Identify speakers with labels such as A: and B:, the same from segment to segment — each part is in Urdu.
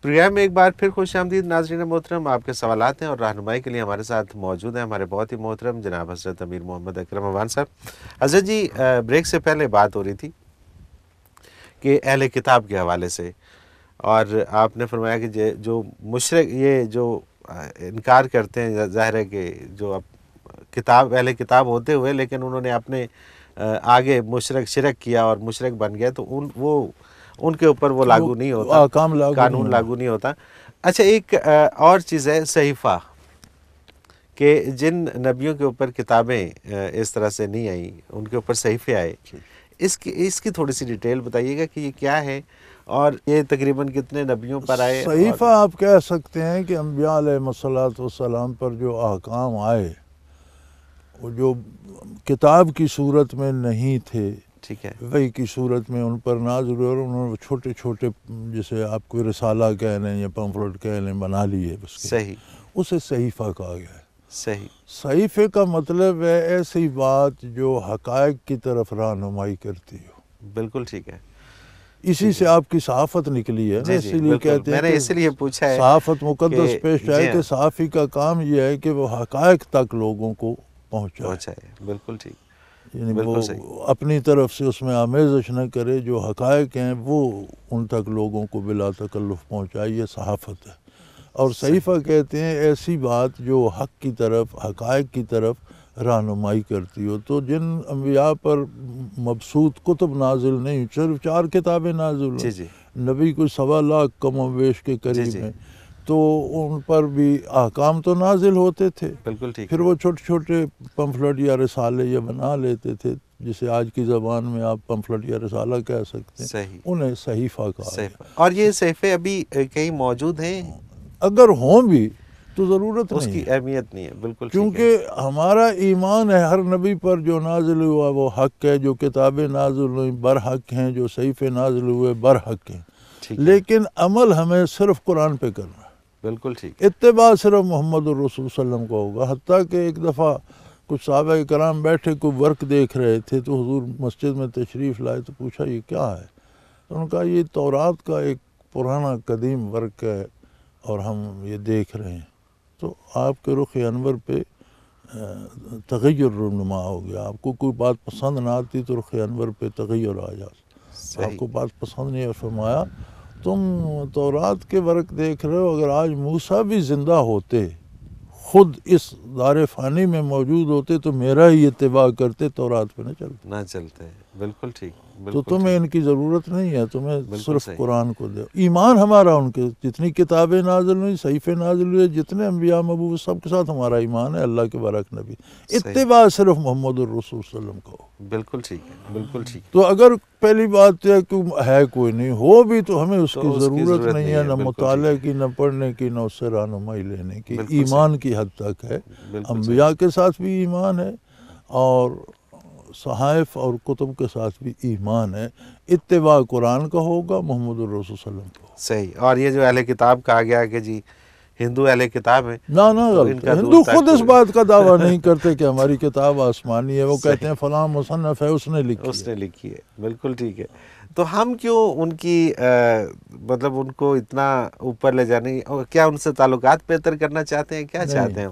A: پروگرام میں ایک بار پھر خوش آمدید ناظرین محترم. آپ کے سوالات ہیں اور رہنمائی کے لیے ہمارے ساتھ موجود ہیں ہمارے بہت ہی محترم جناب حضرت امیر محمد اکرم عوان صاحب. حضرت جی بریک سے پہلے بات ہو رہی تھی کہ اہل کتاب کے حوالے سے، اور آپ نے فرمایا کہ جو مشرک یہ جو انکار کرتے ہیں، ظاہر ہے کہ جو اب اہل کتاب ہوتے ہوئے لیکن انہوں نے اپنے آگے شرک کیا اور مشرک بن گئے، تو وہ ان کے اوپر وہ لاگو نہیں ہوتا، قانون لاگو نہیں ہوتا. اچھا، ایک اور چیز ہے صحیفہ، کہ جن نبیوں کے اوپر کتابیں اس طرح سے نہیں آئیں ان کے اوپر صحیفے آئے، اس کی تھوڑی سی ڈیٹیل بتائیے گا کہ یہ کیا ہے اور یہ تقریباً کتنے نبیوں پر آئے.
B: صحیفہ آپ کہہ سکتے ہیں کہ انبیاء علیہ الصلوۃ والسلام پر جو احکام آئے وہ جو کتاب کی صورت میں نہیں تھے،
A: ٹھیک ہے،
B: وحی کی صورت میں ان پر نازل ہوئے، اور انہوں نے چھوٹے چھوٹے جسے آپ کو رسالہ کہہ لیں یا پمفلٹ کہہ لیں بنا لیے،
A: صحیح،
B: اسے صحیفہ کہا گیا ہے.
A: صحیح.
B: صحیفے کا مطلب ہے ایسی بات جو حقائق کی طرف رہنمائی کرتی ہو.
A: بالکل ٹھیک ہے.
B: اسی سے آپ کی صحافت نکلی ہے نا، اسی لیے کہتے ہیں کہ صحافت مقدس پیش آئے، کہ صحافی کا کام یہ ہے کہ وہ حقائق تک لوگوں کو پہنچائے.
A: بالکل ٹھیک.
B: یعنی وہ اپنی طرف سے اس میں آمیزش نہ کرے، جو حقائق ہیں وہ ان تک لوگوں کو بلا تکلف پہنچائے، یہ صحافت ہے. اور صحیفہ کہتے ہیں ایسی بات جو حق کی طرف، حقائق کی طرف رہنمائی کرتی ہو. تو جن انبیاء پر مبسوط کتب نازل نہیں، صرف 4 کتابیں نازل ہوئی، نبی کو 1.25 لاکھ کم و بیش کے قریب ہیں، تو ان پر بھی احکام تو نازل ہوتے تھے.
A: بالکل ٹھیک.
B: پھر وہ چھوٹے چھوٹے پمفلٹ یا رسالے یہ بنا لیتے تھے، جسے آج کی زبان میں آپ پمفلٹ یا رسالہ کہہ سکتے ہیں. انہیں صحیفہ کہا ہے.
A: اور یہ صحیفے ابھی کہیں موجود ہیں؟
B: اگر ہوں بھی تو ضرورت نہیں،
A: اس کی اہمیت نہیں ہے. بالکل،
B: کیونکہ ہمارا ایمان ہے ہر نبی پر جو نازل ہوا وہ حق ہے، جو کتابیں نازل ہوئی برحق ہیں، جو صحیفے نازل ہوئے برحق ہیں. لیکن عمل ہمیں صرف قرآن پہ کرنا ہے.
A: بالکل ٹھیک.
B: اتباع صرف محمد الرسول صلی اللہ علیہ وسلم کو ہوگا. حتیٰ کہ ایک دفعہ کچھ صحابہ کرام بیٹھے کوئی ورک دیکھ رہے تھے، تو حضور مسجد میں تشریف لائے تو پوچھا یہ کیا ہے؟ انہوں نے کہا یہ تورات کا ایک پرانا قدیم ورک ہے اور ہم یہ دیکھ رہے ہیں. تو آپ کے رخ انور پہ تغیر رونما ہو گیا. آپ کو کوئی بات پسند نہ آتی تو رخ انور پہ تغیر آ جاتا. آپ کو بات پسند نہیں ہے، فرمایا تم تورات کے ورق دیکھ رہے ہو، اگر آج موسیٰ بھی زندہ ہوتے، خود اس دار فانی میں موجود ہوتے، تو میرا ہی اتباع کرتے، تورات پہ نہ چلتے.
A: بالکل ٹھیک.
B: تو تمہیں ان کی ضرورت نہیں ہے، تمہیں صرف قرآن کو دے. ایمان ہمارا ان کے جتنی کتابیں نازل ہوئی، صحیفے نازل ہوئے، جتنے انبیاء مبعوث، سب کے ساتھ ہمارا ایمان ہے اللہ کے برک نبی. اتباع صرف محمد الرسول صلی اللہ علیہ وسلم کو.
A: بالکل ٹھیک ہے. بالکل ٹھیک.
B: تو اگر پہلی بات ہے کہ ہے کوئی نہیں، ہو بھی تو ہمیں اس کی ضرورت نہیں ہے، نہ مطالعے کی، نہ پڑھنے کی، نہ اس سے رہنمائی لینے کی. ایمان کی حد تک ہے. انبیاء کے ساتھ بھی ایمان ہے اور صحائف اور کتب کے ساتھ بھی ایمان ہے. اتباع قرآن کا ہوگا، محمد الرسول صلی اللہ علیہ وسلم کا.
A: صحیح. اور یہ جو اہل کتاب کہا گیا کہ جی ہندو اہل کتاب ہیں،
B: نہ غلط. ہندو خود اس بات کا دعویٰ نہیں کرتے کہ ہماری کتاب آسمانی ہے. وہ کہتے ہیں فلاں مصنف ہے، اس نے لکھی
A: ہے. بالکل ٹھیک ہے. تو ہم کیوں ان کی مطلب ان کو اتنا اوپر لے جانے، کیا ان سے تعلقات بہتر کرنا چاہتے ہیں؟ کیا چاہتے ہیں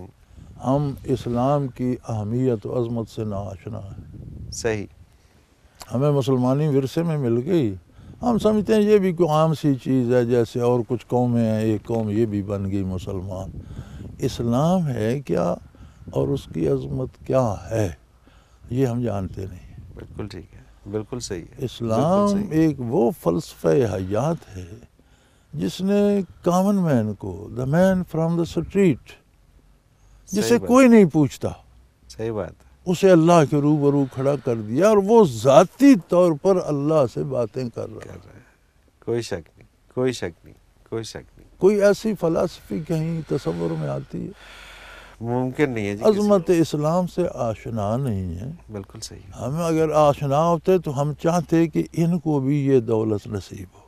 B: ہم اسلام کی اہمیت و عظمت سے ناآشنا ہیں.
A: صحیح.
B: ہمیں مسلمانی ورثے میں مل گئی، ہم سمجھتے ہیں یہ بھی کوئی عام سی چیز ہے، جیسے اور کچھ قومیں ہیں، ایک قوم یہ بھی بن گئی مسلمان. اسلام ہے کیا اور اس کی عظمت کیا ہے یہ ہم جانتے نہیں.
A: بالکل ٹھیک ہے. بالکل صحیح ہے.
B: اسلام ایک وہ فلسفہ حیات ہے جس نے کامن مین کو، دا مین فرام دا اسٹریٹ، جسے کوئی نہیں پوچھتا،
A: صحیح بات،
B: اسے اللہ کے روبرو کھڑا کر دیا، اور وہ ذاتی طور پر اللہ سے باتیں کر رہا ہے.
A: کوئی شک نہیں، کوئی شک نہیں، کوئی شک نہیں.
B: کوئی ایسی فلسفی کہیں تصور میں آتی ہے؟
A: ممکن نہیں ہے جی.
B: عظمت اسلام سے آشنا نہیں ہے.
A: بالکل صحیح.
B: ہم اگر آشنا ہوتے تو ہم چاہتے کہ ان کو بھی یہ دولت نصیب ہو.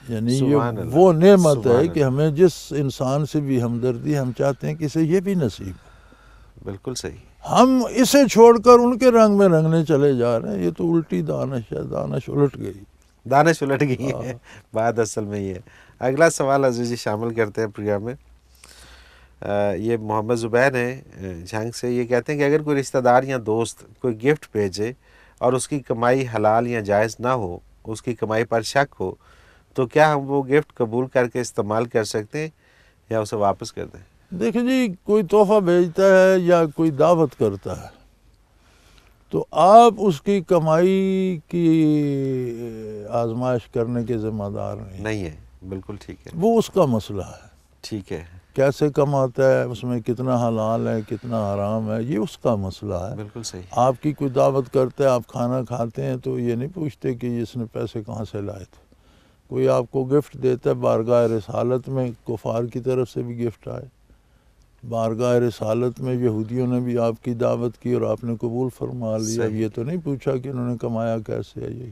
B: یعنی یہ وہ نعمت ہے کہ ہمیں جس انسان سے بھی ہمدردی، ہم چاہتے ہیں کہ اسے یہ بھی نصیب ہو.
A: بالکل صحیح.
B: ہم اسے چھوڑ کر ان کے رنگ میں رنگنے چلے جا رہے ہیں. یہ تو الٹی دانش ہے، دانش الٹ گئی.
A: دانش الٹ گئی ہیں، بات اصل میں یہ ہے۔ اگلا سوال عزیز جی شامل کرتے ہیں پروگرام میں۔ یہ محمد زبیر ہیں جھنگ سے، یہ کہتے ہیں کہ اگر کوئی رشتہ دار یا دوست کوئی گفٹ بھیجے اور اس کی کمائی حلال یا جائز نہ ہو، اس کی کمائی پر شک ہو، تو کیا ہم وہ گفٹ قبول کر کے استعمال کر سکتے ہیں یا اسے واپس کر دیں؟
B: دیکھیں جی، کوئی تحفہ بھیجتا ہے یا کوئی دعوت کرتا ہے تو آپ اس کی کمائی کی آزمائش کرنے کے ذمہ دار
A: نہیں ہے، بالکل ٹھیک ہے،
B: وہ اس کا مسئلہ ہے،
A: ٹھیک ہے،
B: کیسے کماتا ہے، اس میں کتنا حلال ہے کتنا حرام ہے، یہ اس کا مسئلہ ہے۔
A: بالکل صحیح،
B: آپ کی کوئی دعوت کرتا ہے، آپ کھانا کھاتے ہیں تو یہ نہیں پوچھتے کہ اس نے پیسے کہاں سے لائے تھے۔ کوئی آپ کو گفٹ دیتا ہے بارگاہ رسالت میں، کفار کی طرف سے بھی گفٹ آئے، بارگاہ رسالت میں یہودیوں نے بھی آپ کی دعوت کی اور آپ نے قبول فرما لیا،
A: صحیح،
B: یہ تو نہیں پوچھا کہ انہوں نے کمایا کیسے ہے۔ یہ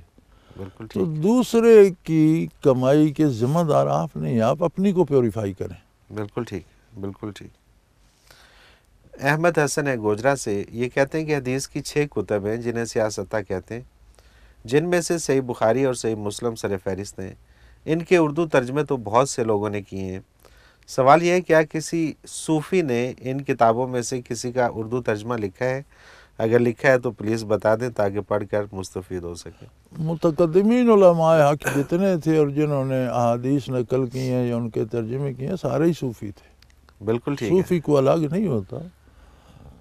A: بالکل
B: تو
A: ٹھیک،
B: دوسرے کی کمائی کے ذمہ دار آپ نہیں، آپ اپنی کو پیوریفائی کریں۔
A: بالکل ٹھیک، بالکل ٹھیک۔ احمد حسن ہے گوجرا سے، یہ کہتے ہیں کہ حدیث کی 6 کتب ہیں جنہیں سیاستہ کہتے ہیں، جن میں سے صحیح بخاری اور صحیح مسلم سر فہرست ہیں۔ ان کے اردو ترجمے تو بہت سے لوگوں نے کیے ہیں۔ سوال یہ ہے کیا کسی صوفی نے ان کتابوں میں سے کسی کا اردو ترجمہ لکھا ہے؟ اگر لکھا ہے تو پلیز بتا دیں تاکہ پڑھ کر مستفید ہو سکے۔
B: متقدمین علماء حق جتنے تھے اور جنہوں نے احادیث نقل کی ہیں یا ان کے ترجمے کیے ہیں، سارے ہی صوفی تھے۔
A: بالکل ٹھیک ہے،
B: صوفی کو الگ نہیں ہوتا،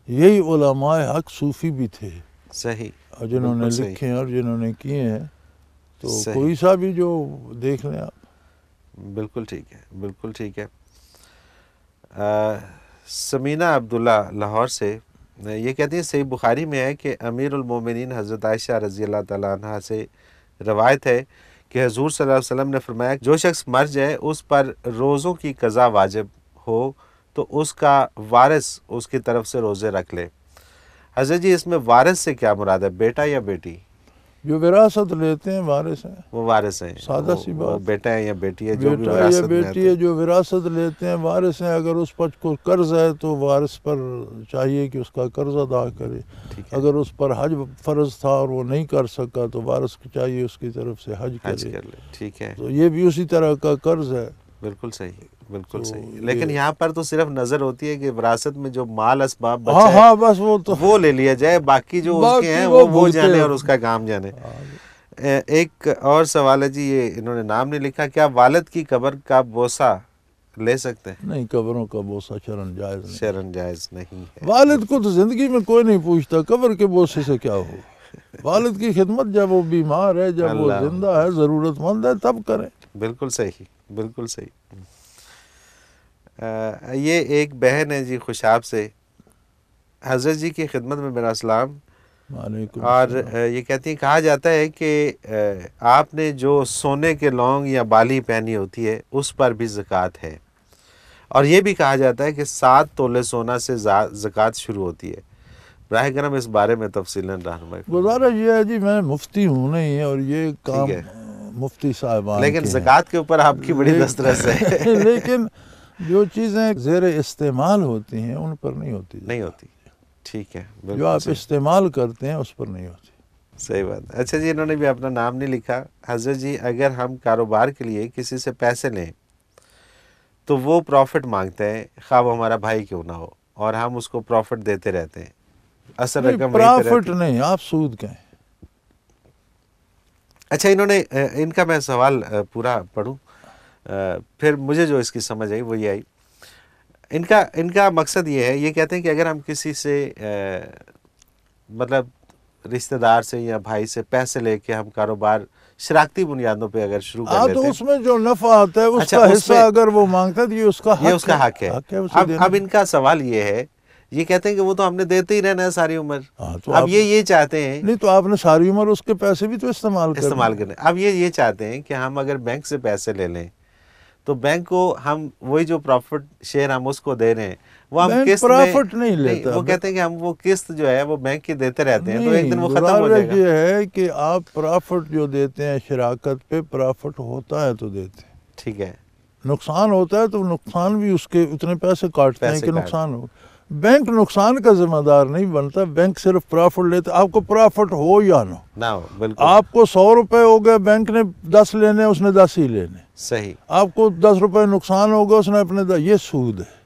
B: یہی علماء حق صوفی بھی تھے،
A: صحیح،
B: اور جنہوں نے
A: بالکل صحیح،
B: لکھے ہیں اور جنہوں نے کیے ہیں، تو
A: صحیح،
B: کوئی سا بھی جو دیکھ لیں آپ۔
A: بالکل ٹھیک ہے، بالکل ٹھیک ہے۔ سمینہ عبداللہ لاہور سے، یہ کہتی ہیں صحیح بخاری میں ہے کہ امیر المومنین حضرت عائشہ رضی اللہ تعالیٰ عنہ سے روایت ہے کہ حضور صلی اللہ علیہ وسلم نے فرمایا جو شخص مر جائے اس پر روزوں کی قضا واجب ہو تو اس کا وارث اس کی طرف سے روزے رکھ لے۔ حضرت جی اس میں وارث سے کیا مراد ہے، بیٹا یا بیٹی؟
B: جو وراثت لیتے ہیں وارث ہیں،
A: وہ وارث ہیں،
B: سادہ سی
A: وہ
B: بات،
A: بیٹا ہے یا بیٹی ہے جو بھی
B: بیٹا یا
A: وراثت میں
B: بیٹی
A: آتے
B: ہے جو وراثت لیتے ہیں وارث ہیں۔ اگر اس پر کوئی قرض ہے تو وارث پر چاہیے کہ اس کا قرض ادا کرے،
A: ٹھیک ہے،
B: اگر اس پر حج فرض تھا اور وہ نہیں کر سکا تو وارث کو چاہیے اس کی طرف سے حج
A: حج
B: کرے،
A: کر لے، ٹھیک ہے،
B: تو یہ بھی اسی طرح کا قرض ہے۔
A: بالکل صحیح، بالکل
B: تو
A: صحیح۔ لیکن
B: یہ-
A: یہاں پر تو صرف نظر ہوتی ہے کہ وراثت میں جو مال اسباب بچا
B: ہاں
A: ہے
B: ہاں، بس وہ تو
A: وہ لے لیا جائے، باقی جو اس کے ہیں
B: وہ
A: وہ
B: بھگتے
A: جانے
B: ہیں۔
A: اور اس کا کام جانے۔ ایک اور سوال ہے جی، یہ انہوں نے نام نہیں لکھا، کیا والد کی قبر کا بوسہ لے سکتے ہیں؟
B: نہیں، قبروں کا بوسہ شرعاً جائز نہیں۔
A: شرعاً جائز نہیں ہے۔
B: والد کو تو زندگی میں کوئی نہیں پوچھتا قبر کے بوسے سے کیا ہو، والد کی خدمت جب وہ بیمار ہے، جب وہ
A: اللہ،
B: زندہ ہے، ضرورت مند ہے، تب کریں۔
A: بالکل صحیح، بالکل صحیح۔ یہ ایک بہن ہے جی خوشاب سے، حضرت جی کی خدمت میں میرا سلام،
B: وعلیکم
A: اور
B: السلام۔
A: یہ کہتی ہیں کہا جاتا ہے کہ آپ نے جو سونے کے لونگ یا بالی پہنی ہوتی ہے اس پر بھی زکوٰۃ ہے، اور یہ بھی کہا جاتا ہے کہ 7 تولے سونا سے زکوٰۃ شروع ہوتی ہے۔ براہ کرم اس بارے میں تفصیلاً رہنمائی فرمائیں۔
B: گزارش یہ ہے جی، میں مفتی ہوں نہیں، اور یہ کام
A: ہے،
B: مفتی صاحبان
A: لیکن
B: کے ہیں۔
A: زکوٰۃ کے اوپر آپ کی بڑی دسترس ہے۔
B: لیکن جو چیزیں زیر استعمال ہوتی ہیں ان پر نہیں ہوتی،
A: نہیں ہوتی، ٹھیک ہے،
B: جو
A: بالکل
B: آپ
A: صحیح،
B: استعمال کرتے ہیں اس پر نہیں ہوتی۔
A: صحیح بات۔ اچھا جی، انہوں نے بھی اپنا نام نہیں لکھا۔ حضرت جی اگر ہم کاروبار کے لیے کسی سے پیسے لیں تو وہ پروفٹ مانگتے ہیں، خواہ وہ ہمارا بھائی کیوں نہ ہو، اور ہم اس کو پروفٹ دیتے رہتے ہیں، اصل رقم وہیں پہ
B: پرافٹ
A: رہتی۔
B: نہیں، آپ سود کہیں۔
A: اچھا، انہوں نے ان کا میں سوال پورا پڑھوں، پھر مجھے جو اس کی سمجھ آئی وہ یہ آئی۔ ان کا مقصد یہ ہے، یہ کہتے ہیں کہ اگر ہم کسی سے مطلب رشتہ دار سے یا بھائی سے پیسے لے کے ہم کاروبار شراکتی بنیادوں پہ اگر شروع کر لیتے
B: تو
A: ہیں،
B: اس میں جو نفع آتا ہے اس
A: اچھا،
B: کا
A: اس
B: حصہ
A: میں-
B: اگر وہ مانگتا ہے تو یہ اس کا حق ہے،
A: یہ اس کا حق ہے۔
B: اسے دینا۔
A: اب ان کا سوال یہ ہے، یہ کہتے ہیں کہ وہ تو ہم نے دیتے ہی رہنا ہے ساری عمر،
B: ہاں، تو
A: اب
B: آپ-
A: یہ چاہتے ہیں
B: نہیں تو آپ نے ساری عمر اس کے پیسے بھی تو استعمال
A: کرنے، اب یہ چاہتے ہیں کہ ہم اگر بینک سے پیسے لے لیں تو بینک کو ہم وہی جو پروفٹ شیئر ہم اس کو دے رہے ہیں وہ ہم
B: بینک
A: قسط میں
B: پرافٹ نہیں لیتا۔
A: وہ کہتے ہیں کہ ہم وہ قسط جو ہے وہ بینک کی دیتے رہتے ہیں تو ایک دن وہ ختم ہو
B: گزارش
A: جائے گا۔
B: یہ ہے کہ آپ پرافٹ جو دیتے ہیں شراکت پہ، پرافٹ ہوتا ہے تو دیتے ہیں،
A: ٹھیک ہے،
B: نقصان ہوتا ہے تو نقصان بھی اس کے اتنے پیسے کاٹتے ہیں
A: پیسے
B: کہ
A: کاٹ-
B: نقصان ہو۔ بینک نقصان کا ذمہ دار نہیں بنتا، بینک صرف پرافٹ لیتا، آپ کو پرافٹ ہو یا نہ
A: ہو، بالکل
B: آپ کو 100 روپے ہو گئے، بینک نے 10 لینے، اس نے 10 ہی لینے،
A: صحیح،
B: آپ کو 10 روپے نقصان ہوگا، اس نے اپنے یہ سود ہے،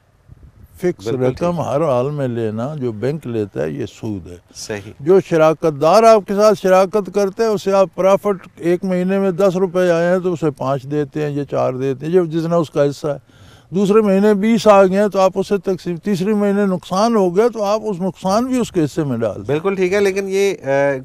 B: فکس
A: بالکل
B: رقم ہر حال میں لینا جو بینک لیتا ہے یہ سود ہے۔
A: صحیح،
B: جو شراکت دار آپ کے ساتھ شراکت کرتے ہیں اسے آپ پرافٹ ایک مہینے میں 10 روپے آئے ہیں تو اسے 5 دیتے ہیں یا 4 دیتے ہیں، جس نے اس کا حصہ ہے۔ دوسرے مہینے 20 آ گئے ہیں تو آپ اسے تقسیم، تیسرے مہینے نقصان ہو گیا تو آپ اس نقصان بھی اس کے حصے میں ڈال دیں۔
A: بالکل ٹھیک ہے، لیکن یہ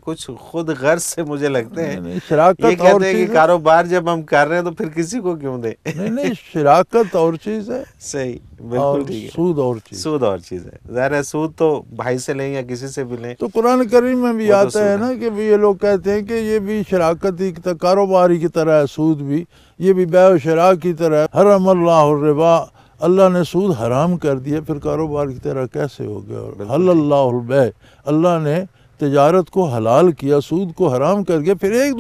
A: کچھ خود غرض سے مجھے لگتے ہیں،
B: نہیں،
A: یہ
B: شراکت اور
A: کہتے ہیں کہ
B: چیز ہے،
A: کاروبار جب ہم کر رہے ہیں تو پھر کسی کو کیوں دیں؟
B: نہیں شراکت اور چیز ہے
A: صحیح،
B: اور
A: بالکل ٹھیک ہے،
B: سود اور چیز۔
A: سود اور چیز ہے، ظاہر ہے سود تو بھائی سے لیں یا کسی سے بھی لیں،
B: تو قرآن کریم میں بھی
A: وہ تو
B: آتا ہے
A: سود
B: نا کہ یہ لوگ کہتے ہیں کہ یہ بھی شراکت ہی کاروباری کی طرح ہے، سود بھی، یہ بھی بیع و شراء کی طرح ہے۔ حرم اللہ الربا، اللہ نے سود حرام کر دیا، پھر کاروبار کی طرح کیسے ہو گیا؟ اور
A: بالکل
B: حل اللہ البیع، اللہ نے تجارت کو حلال کیا، سود کو حرام کر گیا، پھر ایک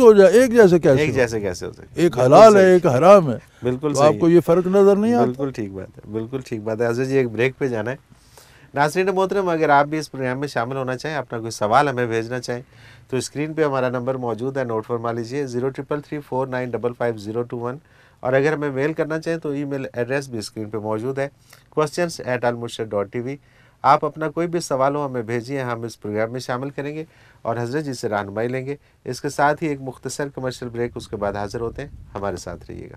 B: جیسے کیسے
A: ایک
B: ہو؟
A: جیسے کیسے ہو سکتے؟
B: ایک
A: بالکل
B: حلال ہے
A: صحیح،
B: ایک حرام ہے،
A: بالکل
B: تو آپ
A: صحیح،
B: کو یہ فرق نظر نہیں آتا؟
A: بالکل ٹھیک بات ہے، بالکل ٹھیک بات ہے۔ عزیز جی ایک بریک پہ جانا ہے۔ ناظرین محترم، اگر آپ بھی اس پروگرام میں شامل ہونا چاہیں، اپنا کوئی سوال ہمیں بھیجنا چاہیں تو اسکرین پہ ہمارا نمبر موجود ہے، نوٹ فرما لیجئے 033349555021، اور اگر ہمیں میل کرنا چاہیں تو ای میل ایڈریس بھی اسکرین پہ موجود ہے، questions@almurshid.tv۔ آپ اپنا کوئی بھی سوال ہو ہمیں بھیجیے، ہم اس پروگرام میں شامل کریں گے اور حضرت جی سے رہنمائی لیں گے۔ اس کے ساتھ ہی ایک مختصر کمرشل بریک، اس کے بعد حاضر ہوتے ہیں، ہمارے ساتھ رہیے گا۔